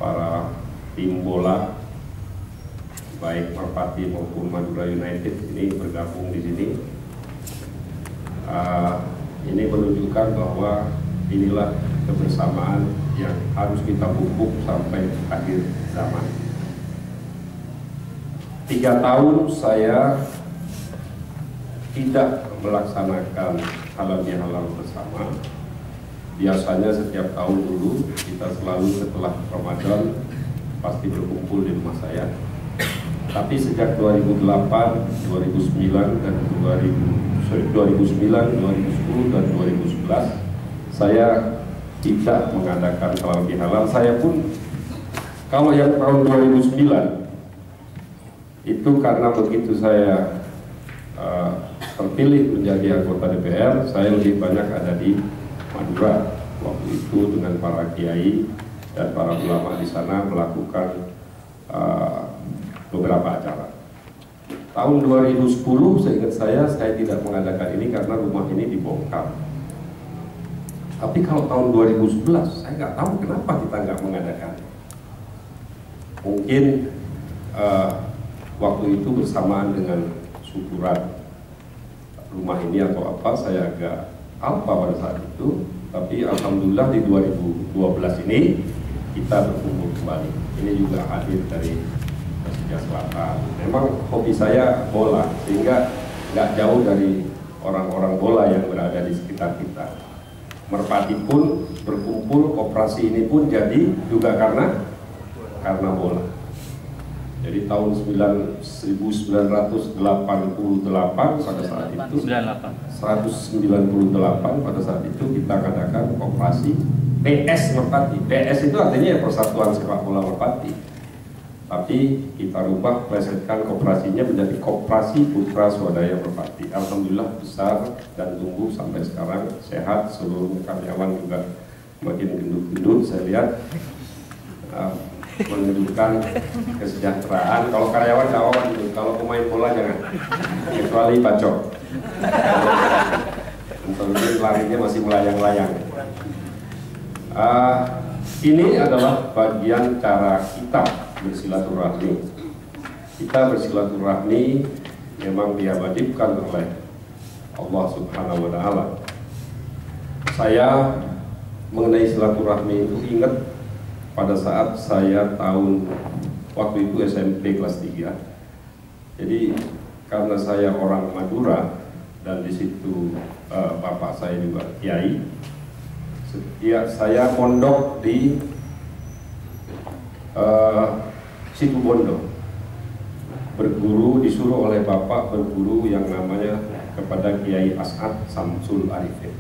para tim bola baik Merpati maupun Madura United ini bergabung di sini. Ini menunjukkan bahwa inilah kebersamaan yang harus kita pupuk sampai akhir zaman. 3 tahun saya tidak melaksanakan halal bihalal bersama. Biasanya setiap tahun dulu kita selalu setelah Ramadan pasti berkumpul di rumah saya. Tapi sejak 2008, 2009 dan 2010 dan 2011 saya tidak mengadakan halal bihalal. Saya pun kalau yang tahun 2009 itu karena begitu saya terpilih menjadi anggota DPR, saya lebih banyak ada di Madura waktu itu dengan para kiai dan para ulama di sana melakukan beberapa acara. Tahun 2010 seingat saya tidak mengadakan ini karena rumah ini dibongkar. Tapi kalau tahun 2011 saya nggak tahu kenapa kita nggak mengadakan. Mungkin waktu itu bersamaan dengan syukuran rumah ini atau apa, saya agak alpa pada saat itu. Tapi alhamdulillah di 2012 ini kita berkumpul kembali. Ini juga hadir dari Persija Selatan. Memang hobi saya bola, sehingga nggak jauh dari orang-orang bola yang berada di sekitar kita. Merpati pun berkumpul, koperasi ini pun jadi juga karena bola. Jadi tahun 1988 pada saat itu 198 pada saat itu kita adakan koperasi PS Merpati. PS itu artinya ya Persatuan Sepak Bola Merpati. Tapi kita rubah, plesetkan koperasinya menjadi Koperasi Putra Swadaya Merpati. Alhamdulillah besar dan tumbuh sampai sekarang, sehat, seluruh karyawan juga makin gendut-gendut saya lihat. Menunjukkan kesejahteraan. Kalau karyawan kawan, kalau pemain bola jangan, kecuali bacok. Untuk larinya masih melayang-layang. Ini adalah bagian cara kita bersilaturahmi. Kita bersilaturahmi memang diwajibkan oleh Allah Subhanahu wa Ta'ala. Saya mengenai silaturahmi itu ingat pada saat saya waktu itu SMP kelas 3. Jadi karena saya orang Madura dan di situ bapak saya juga kiai, saya mondok di Situbondo. Berguru, disuruh oleh bapak berguru yang namanya kepada Kiai As'ad Samsul Arifin.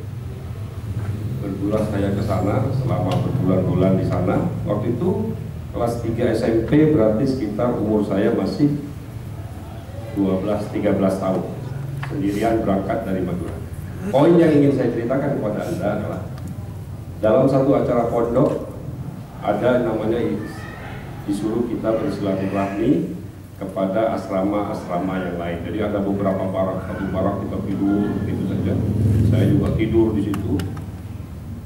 Bergulah saya ke sana selama berbulan-bulan di sana. Waktu itu kelas 3 SMP, berarti sekitar umur saya masih 12-13 tahun. Sendirian berangkat dari Madura. Poin yang ingin saya ceritakan kepada Anda adalah dalam satu acara pondok ada namanya disuruh kita bersilaturahmi kepada asrama-asrama yang lain. Jadi ada beberapa barak, satu barak kita tidur gitu saja. Saya juga tidur di situ.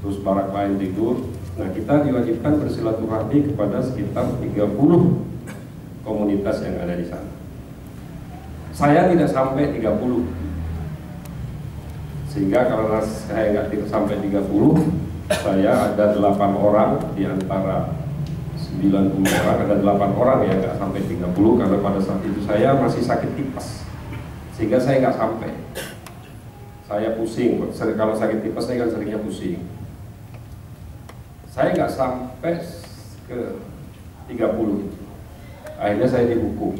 Terus barak lain tidur. Nah, kita diwajibkan bersilaturahmi kepada sekitar 30 komunitas yang ada di sana. Saya tidak sampai 30, sehingga karena saya nggak sampai 30, saya ada 8 orang di antara 90 orang, ada 8 orang yang nggak sampai 30 karena pada saat itu saya masih sakit tipes, sehingga saya nggak sampai. Saya pusing, kalau sakit tipes saya kan seringnya pusing. Saya nggak sampai ke 30 itu. Akhirnya saya dihukum.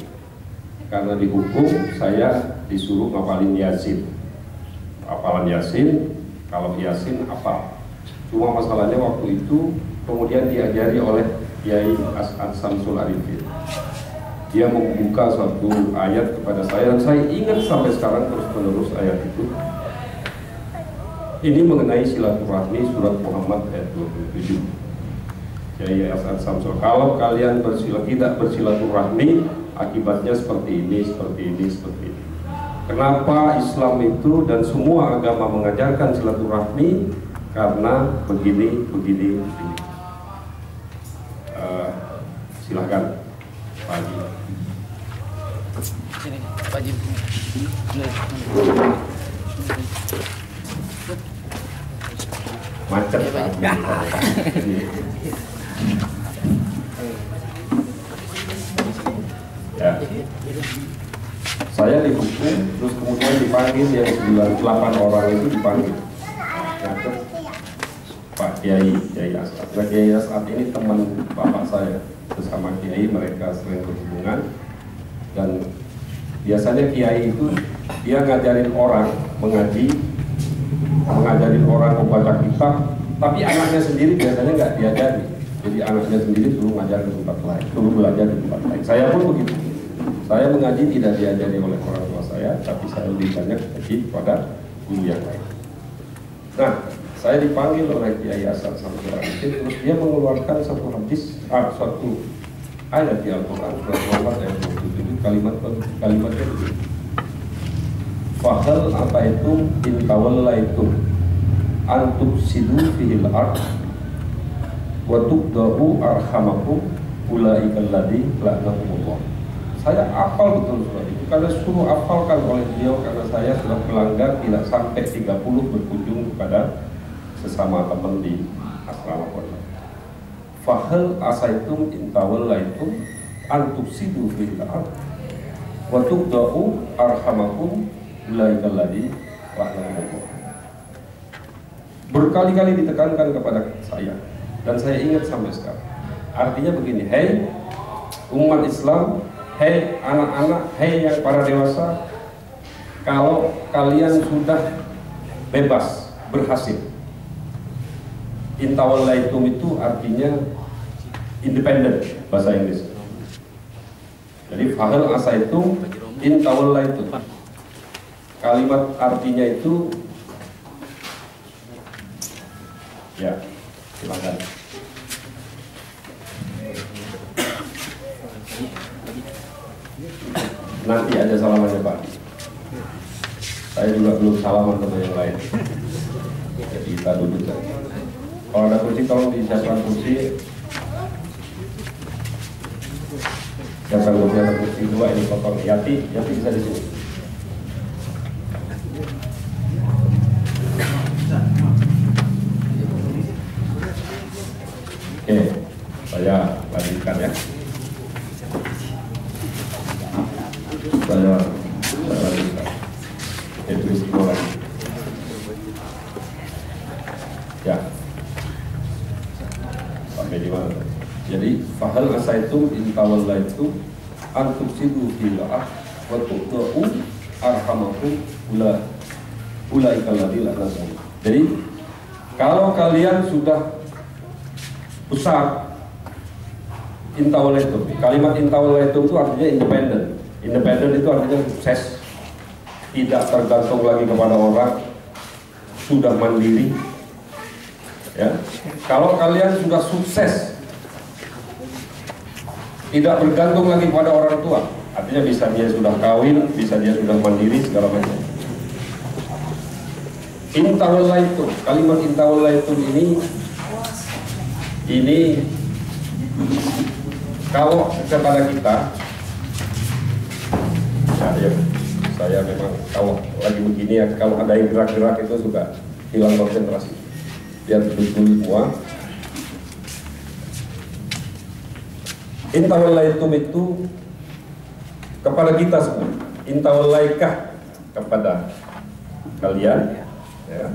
Karena dihukum, saya disuruh ngapalin Yasin. Hafalan Yasin, kalau Yasin hafal. Cuma masalahnya waktu itu kemudian diajari oleh Kiai As'ad Samsul Arifin. Dia membuka suatu ayat kepada saya dan saya ingat sampai sekarang terus-menerus ayat itu. Ini mengenai silaturahmi, surat Muhammad ayat 27. Kiai As'ad Samsul, kalau kalian tidak bersilaturahmi, akibatnya seperti ini, seperti ini, seperti ini. Kenapa Islam itu dan semua agama mengajarkan silaturahmi? Karena begini, begini, begini. Silahkan Pak Haji. Sini, Pak Haji. Macet Pak Haji. Ya. Saya dihukum, terus kemudian dipanggil yang 8 orang itu dipanggil. Macet Pak Kiai As'ad. Nah, Kiai As'ad ini teman bapak saya, bersama Kiai mereka sering berhubungan, dan biasanya Kiai itu dia ngajarin orang mengaji, mengajarin orang membaca kitab, tapi anaknya sendiri biasanya nggak diajari. Jadi anaknya sendiri suruh ngajar di tempat lain, suruh belajar di tempat lain. Saya pun begitu. Saya mengaji tidak diajari oleh orang tua saya, tapi saya lebih banyak ngaji pada guru yang lain. Nah, saya dipanggil oleh Kiai As'ad sama orang itu, terus dia mengeluarkan satu hadis, satu ayat di Al-Quran, surat Muhammad ayat 27, kalimatnya begini. Fahal ataitum in tawallaitum antum sidu fihil ard wa tuqdahu arhamakum ulaikal ladzi la'nahumullah. Saya hafal betul surat itu karena suruh hafalkan oleh beliau, karena saya sudah melanggar tidak sampai 30 berkunjung kepada sesama teman di asrama pondok. Fahal asaitum in tawallaitum an tufsidu fil ard wa tuqda'u arhamakum ulaikal ladzi la'nahumullah. Berkali-kali ditekankan kepada saya dan saya ingat sampai sekarang. Artinya begini, hei umat Islam, hei anak-anak, hei yang para dewasa, kalau kalian sudah bebas, berhasil. Intawallaitum itu artinya independen, bahasa Inggris. Jadi fahal asaitum intawallaitum. Kalimat artinya itu, ya silakan. Nanti ada salamannya Pak. Saya juga belum salaman sama yang lain. Jadi kita duduk saja. Kalau ada kursi tolong disiapkan kursi. Siapkan kursi, ada kursi 2 ini potong. Yati bisa di sini. Oke, saya lanjutkan ya. Saya lanjutkan. Itu istimewa lagi. Ya. Sampai di mana? Jadi fahal asaitum in tawallaitum an tufsidu fil ard wa tuqda'u arhamakum ulaikal ladzi la'nahum. Jadi kalau kalian sudah besar, intawallaitum. Kalimat intawallaitum itu artinya independen. Independen itu artinya sukses, tidak tergantung lagi kepada orang, sudah mandiri. Ya, kalau kalian sudah sukses, tidak bergantung lagi pada orang tua, artinya bisa dia sudah kawin, bisa dia sudah mandiri, segala macam. Intawallaitum, kalimat intawallaitum ini kalau kepada kita, ya, saya memang kalau lagi begini ya, kalau ada yang gerak-gerak itu suka hilang konsentrasi. Biar duduk semua. Intawallaitum itu kepada kita semua. Intawallaikah kepada kalian, ya.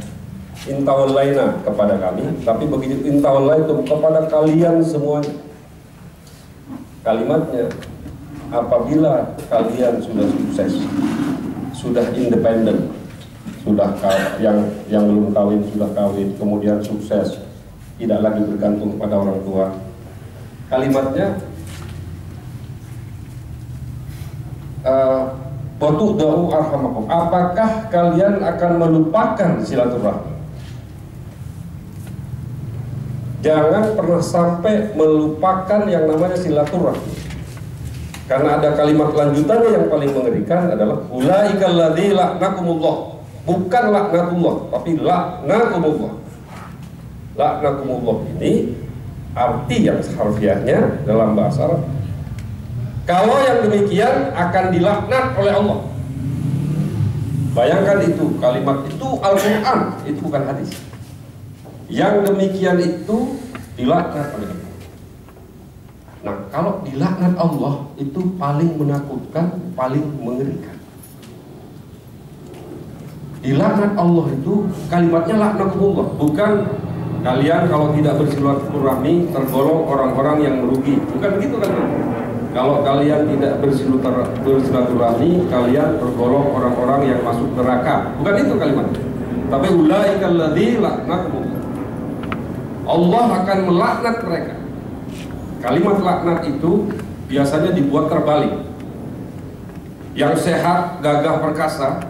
Intawallaina kepada kami, tapi begitu intawallaitum kepada kalian semuanya. Kalimatnya, apabila kalian sudah sukses, sudah independen, sudah yang belum kawin sudah kawin, kemudian sukses, tidak lagi bergantung pada orang tua. Kalimatnya, Tuqda'u arhamakum. Apakah kalian akan melupakan silaturahmi? Jangan pernah sampai melupakan yang namanya silaturahmi. Karena ada kalimat lanjutannya yang paling mengerikan adalah ulaikal ladzi la'nakumullah. Bukan laknatullah, tapi laknakumullah. Laknakumullah ini arti yang harfiahnya dalam bahasa Arab. Kalau yang demikian akan dilaknat oleh Allah. Bayangkan itu, kalimat itu Al-Quran, itu bukan hadis. Yang demikian itu dilaknat oleh Allah. Nah, kalau dilaknat Allah itu paling menakutkan, paling mengerikan. Dilaknat Allah itu kalimatnya laknatullah, bukan kalian kalau tidak bersilaturahmi tergolong orang-orang yang merugi. Bukan begitu kan? Kalau kalian tidak bersilaturahmi, kalian tergolong orang-orang yang masuk neraka. Bukan itu kalimatnya. Tapi ulaikal ladzi laknatullah. Allah akan melaknat mereka. Kalimat laknat itu biasanya dibuat terbalik. Yang sehat, gagah perkasa,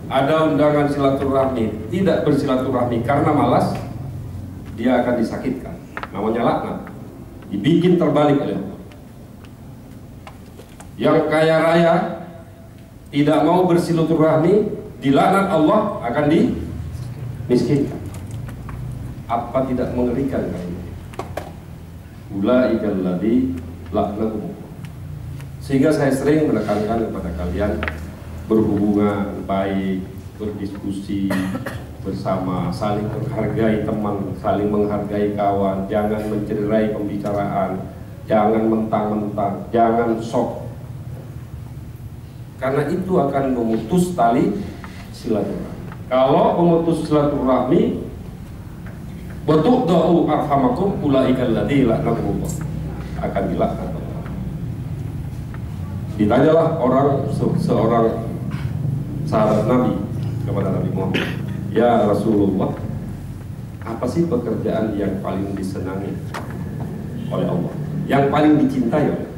ada undangan silaturahmi, tidak bersilaturahmi karena malas, dia akan disakitkan. Namanya laknat. Dibikin terbalik oleh Allah. Yang kaya raya tidak mau bersilaturahmi, dilaknat Allah, akan dimiskinkan. Apa tidak mengerikan kali ini? Ulaikal ladzi laknatullah. Sehingga saya sering menekankan kepada kalian berhubungan baik, berdiskusi bersama, saling menghargai teman, saling menghargai kawan, jangan mencederai pembicaraan, jangan mentang-mentang, jangan sok. Karena itu akan memutus tali silaturahmi. Kalau memutus silaturahmi, Watu'da'u arhamakum ulaikal ladzi laknatullah, akan dilaknat Allah. Ditanyalah seorang sahabat Nabi kepada Nabi Muhammad, ya Rasulullah, apa sih pekerjaan yang paling disenangi oleh Allah, yang paling dicintai oleh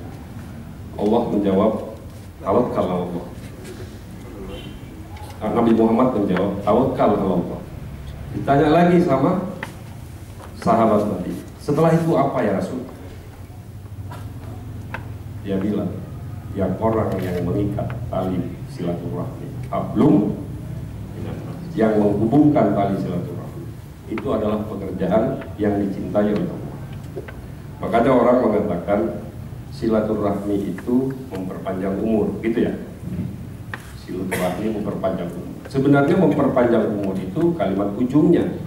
Allah? Menjawab, tawakkal ala Allah. Nabi Muhammad menjawab, tawakkal ala Allah. Ditanya lagi sama sahabat Nabi, setelah itu apa ya Rasul? Dia bilang, yang orang yang mengikat tali silaturahmi, hablum, yang menghubungkan tali silaturahmi, itu adalah pekerjaan yang dicintai oleh Allah. Makanya orang mengatakan silaturahmi itu memperpanjang umur, gitu ya. Silaturahmi memperpanjang umur. Sebenarnya memperpanjang umur itu kalimat ujungnya.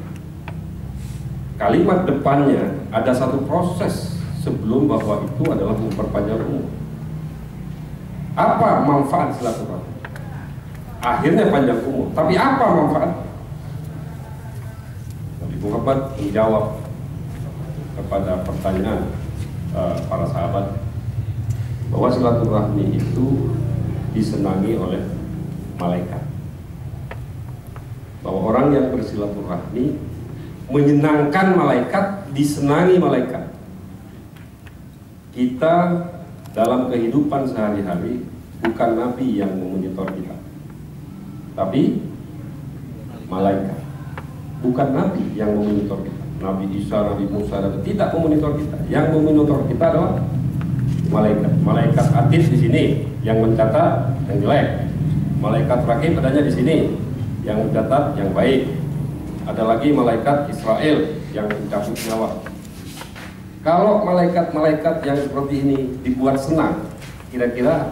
Kalimat depannya ada satu proses sebelum bahwa itu adalah memperpanjang umur. Apa manfaat silaturahmi? Akhirnya panjang umur. Tapi apa manfaat? Nabi Muhammad menjawab kepada pertanyaan para sahabat bahwa silaturahmi itu disenangi oleh malaikat. Bahwa orang yang bersilaturahmi menyenangkan malaikat, disenangi malaikat. Kita dalam kehidupan sehari-hari bukan nabi yang memonitor kita, tapi malaikat. Bukan nabi yang memonitor kita. Nabi Isa, Nabi Musa tidak memonitor kita. Yang memonitor kita adalah malaikat. Malaikat atid di sini yang mencatat yang jelek. Malaikat rakib adanya di sini yang mencatat yang baik. Ada lagi malaikat Israel yang mencabut nyawa. Kalau malaikat-malaikat yang seperti ini dibuat senang, kira-kira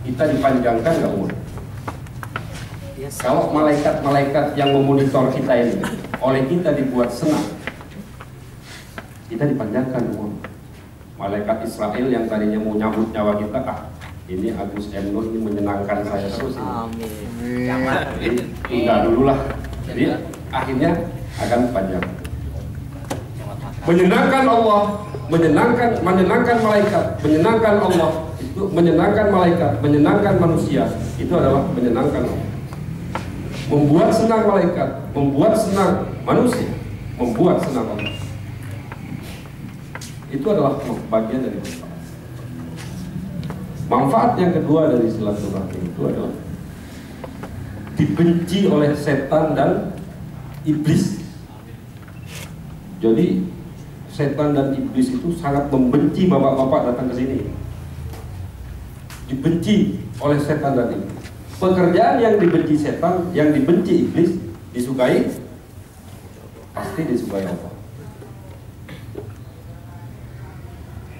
kita dipanjangkan nggak umur? Yes. Kalau malaikat-malaikat yang memonitor kita ini oleh kita dibuat senang, kita dipanjangkan umur. Malaikat Israel yang tadinya mau nyabut nyawa kita, ini Agus M. Nur ini menyenangkan saya terus. Amin. Jangan. Jadi tunda dulu lah. Jadi akhirnya akan panjang. Menyenangkan Allah, menyenangkan malaikat, menyenangkan Allah, itu menyenangkan malaikat, menyenangkan manusia, itu adalah menyenangkan Allah. Membuat senang malaikat, membuat senang manusia, membuat senang Allah. Itu adalah bagian dari manfaat. Manfaat yang kedua dari silaturahmi itu adalah dibenci oleh setan dan iblis. Jadi setan dan iblis itu sangat membenci bapak-bapak datang ke sini. Dibenci oleh setan dan iblis. Pekerjaan yang dibenci setan, yang dibenci iblis, disukai, pasti disukai Allah.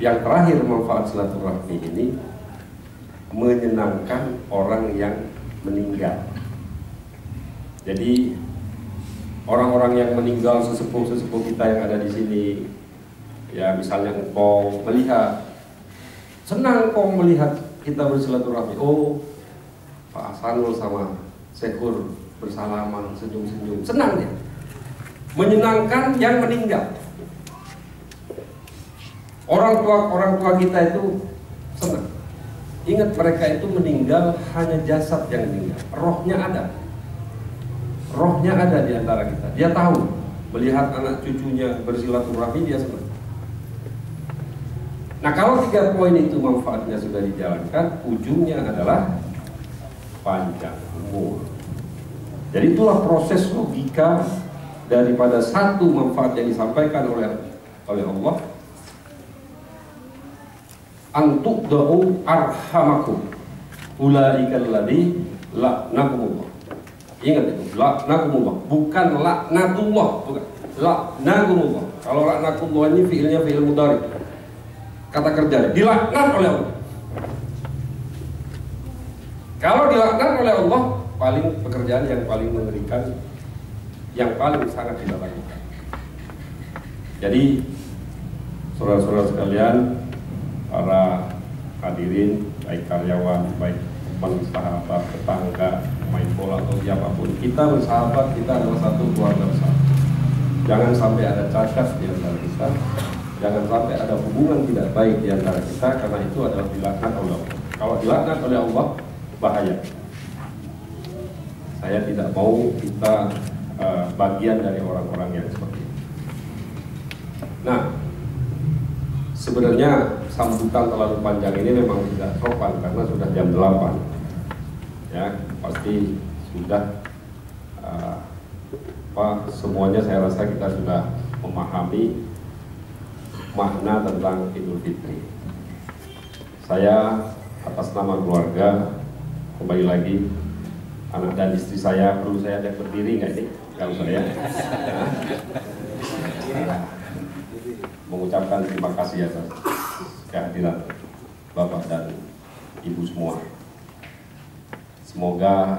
Yang terakhir, manfaat silaturahmi ini menyenangkan orang yang meninggal. Jadi orang-orang yang meninggal, sesepuh-sesepuh kita yang ada di sini, ya misalnya engkau melihat, senang engkau melihat kita bersilaturahmi. Oh, Pak Hasanul sama Sekur bersalaman, senyum-senyum, senang dia. Menyenangkan yang meninggal. Orang tua kita itu senang. Ingat, mereka itu meninggal hanya jasad yang meninggal, rohnya ada. Rohnya ada di antara kita. Dia tahu, melihat anak cucunya bersilaturahmi, dia senang. Nah, kalau 3 poin itu manfaatnya sudah dijalankan, ujungnya adalah panjang umur. Jadi itulah proses logika daripada satu manfaat yang disampaikan oleh Allah. Antuk da'u arhamakum ulaikal ladzi la'nakumullah. Ingat itu, la'nakumullah, bukan laknatullah, bukan. La'nakumullah. Kalau la'nakumullah ini fiilnya fiil mudhari. Kata kerja, dilaknat oleh Allah. Kalau dilaknat oleh Allah, paling pekerjaan yang paling mengerikan, yang paling sangat tidak lakukan. Jadi, saudara-saudara sekalian, para hadirin, baik karyawan, baik teman, sahabat, tetangga, main bola atau siapapun, kita bersahabat, kita adalah satu keluarga besar. Jangan sampai ada cacat di antara kita, jangan sampai ada hubungan tidak baik di antara kita, karena itu adalah dilaknat oleh Allah. Kalau dilaknat oleh Allah, bahaya. Saya tidak mau kita bagian dari orang-orang yang seperti itu. Nah, sebenarnya sambutan terlalu panjang ini memang tidak sopan karena sudah jam 8. Ya, pasti sudah semuanya saya rasa kita sudah memahami makna tentang Idul Fitri. Saya atas nama keluarga, kembali lagi, anak dan istri saya, perlu saya ada berdiri nggak ini? Kalau saya mengucapkan terima kasih atas kehadiran Bapak dan Ibu semua. Semoga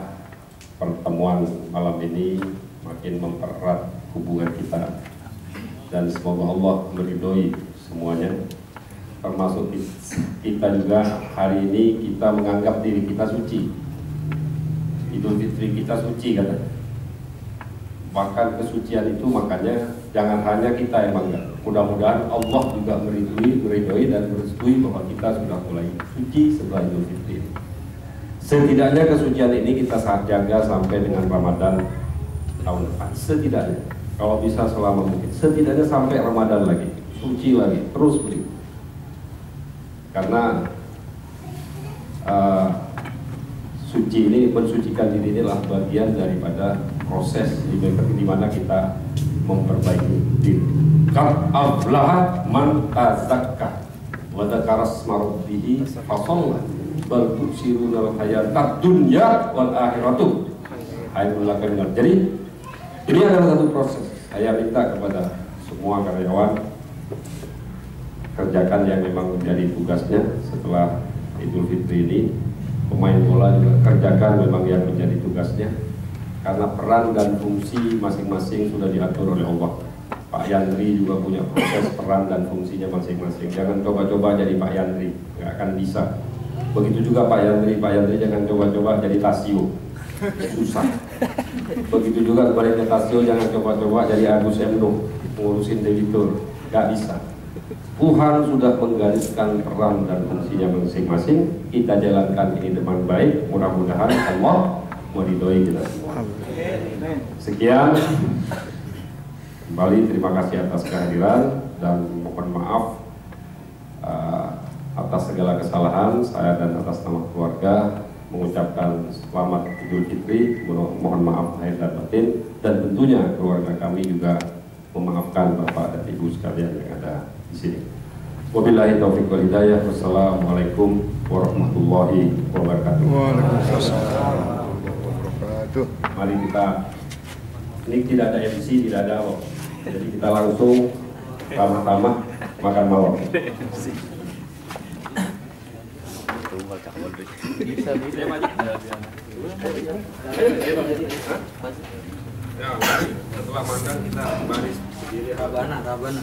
pertemuan malam ini makin mempererat hubungan kita, dan semoga Allah meridhoi semuanya, termasuk kita juga. Hari ini kita menganggap diri kita suci, Idul Fitri kita suci katanya. Bahkan kesucian itu, makanya jangan hanya kita yang bangga. Mudah-mudahan Allah juga meridhoi dan merestui bahwa kita sudah mulai suci setelah Idul Fitri. Setidaknya kesucian ini kita jaga sampai dengan Ramadan tahun depan. Setidaknya, kalau bisa selama mungkin, setidaknya sampai Ramadan lagi, suci lagi, terus begitu. Karena suci ini, mensucikan diri ini adalah bagian daripada proses di mana kita memperbaiki diri. Qad aflaha man tazakka wa dzakara isma rabbih fa shalla bal tu'siruna al-hayatad dunya wal akhiratu khairul lakum. Jadi ini adalah satu proses. Saya minta kepada semua karyawan, kerjakan yang memang menjadi tugasnya setelah Idul Fitri ini. Pemain bola juga kerjakan memang yang menjadi tugasnya, karena peran dan fungsi masing-masing sudah diatur oleh Allah. Pak Yandri juga punya proses peran dan fungsinya masing-masing. Jangan coba-coba jadi Pak Yandri, nggak akan bisa. Begitu juga Pak Yandri jangan coba-coba jadi Tasio, susah. Begitu juga kepada Tasio, jangan coba-coba jadi Agus Emdo, ngurusin debitur, nggak bisa. Tuhan sudah menggariskan peran dan fungsinya masing-masing. Kita jalankan ini dengan baik. Mudah-mudahan Allah meridhoi kita semua. Sekian. Kembali terima kasih atas kehadiran dan mohon maaf atas segala kesalahan saya, dan atas nama keluarga mengucapkan selamat Idul Fitri. Mohon maaf lahir dan batin, dan tentunya keluarga kami juga memaafkan Bapak dan Ibu sekalian yang ada di sini. Wabillahi taufiq wal hidayah. Wassalamualaikum warahmatullahi wabarakatuh. Waalaikumsalam warahmatullahi wabarakatuh. Mari kita, ini tidak ada MC, tidak ada apa. Jadi kita langsung sama-sama makan malam. Bisa Ya, maju. Ya, setelah makan kita baris sendiri. Rabana.